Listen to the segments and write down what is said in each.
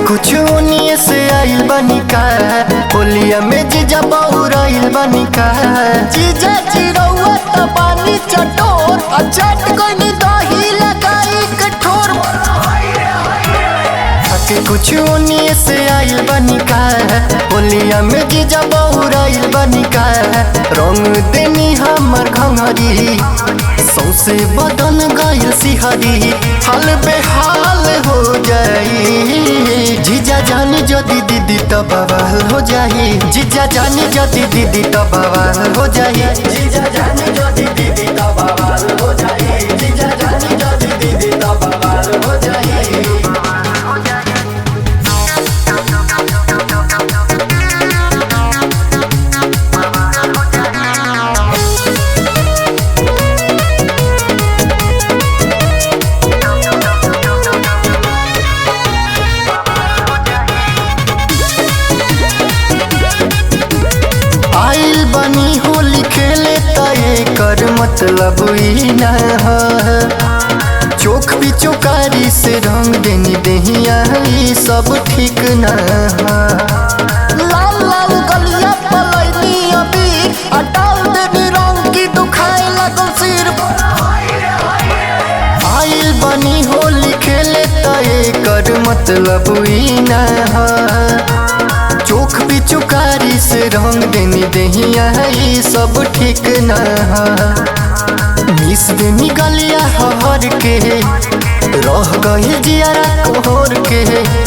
कुछ उन्हीं से आइल बनी का होलिया में जीजा बहुराइल बनी का जीजा चिरौआ त पानी चटोर अचट कोई दही लगाई कठोर कुछ उन्हीं से आइल बनी का होलिया में जीजा बहुराइल बनी का रंग देनी हमर घंघरी सौसे बदन गइल सिहरी हाल बेहाल हो जाई जीजा जानी जदी दीदी तो बवाल हो जाई जीजा जानी जदी दीदी तो बवाल हो जाई जीजा जानी जदी दीदी तो बवाल हो जाई जीजा जानी जदी दीदी तो बवाल हो जाई। आइल बनी होली खेले तय कर मतलब ई न है चोख भी चोकारी से रंग देनी दहिया ई सब ठीक न है लाल लाल गलिया पलैनी अभी अटाल देनी रंग की दुखाए लगो सिर आइल बनी होली खेले तय कर मतलब ई न है चोख भी चुकारी से रंग देनी दहिया ई सब ठीक न मिस देनी गलिया हर के रह गए जियारा कोहर के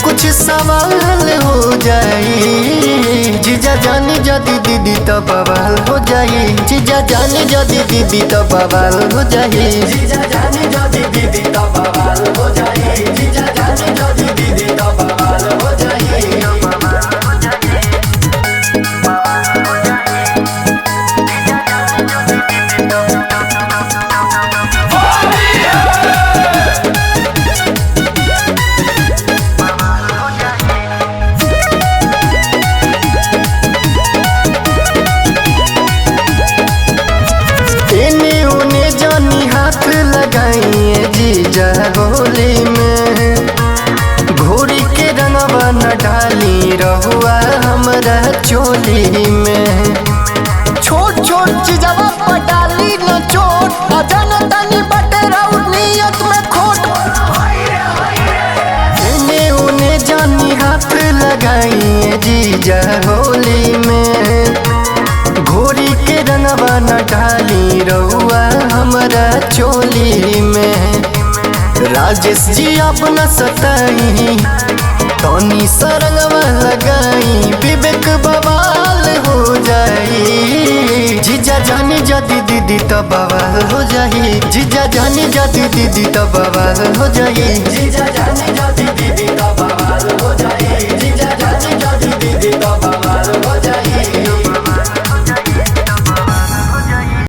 कुछ सवाल हो जाई जीजा जानी जदी दीदी तो बवाल हो जाई जीजा जानी जदी दीदी तो बवाल हो जाई जीजा जानी जदी दीदी तो बवाल हो जाई जीजा जानी जदी दीदी तो बवाल हो जाई। हाथ लगाइए जीजा होली में घोड़ी के रंगवा न डाली रहुआ हमरा चोली में छोट छोट चीजवा पर डाली न चोट अजन तनी बटे रहू नियत में खोट एने ओने जानी हाथ लगाइए जीजा होली में घोड़ी के रंगवा न डाली रहुआ हमरा चोली में राजेश जी अपना सताई तनी सरंगवा लगाई विवेक बवाल हो जाई जीजा जानी जदी दीदी तो बवाल हो जाई जीजा जानी जदी दीदी तो बवाल हो जाई जीजा जानी जदी दीदी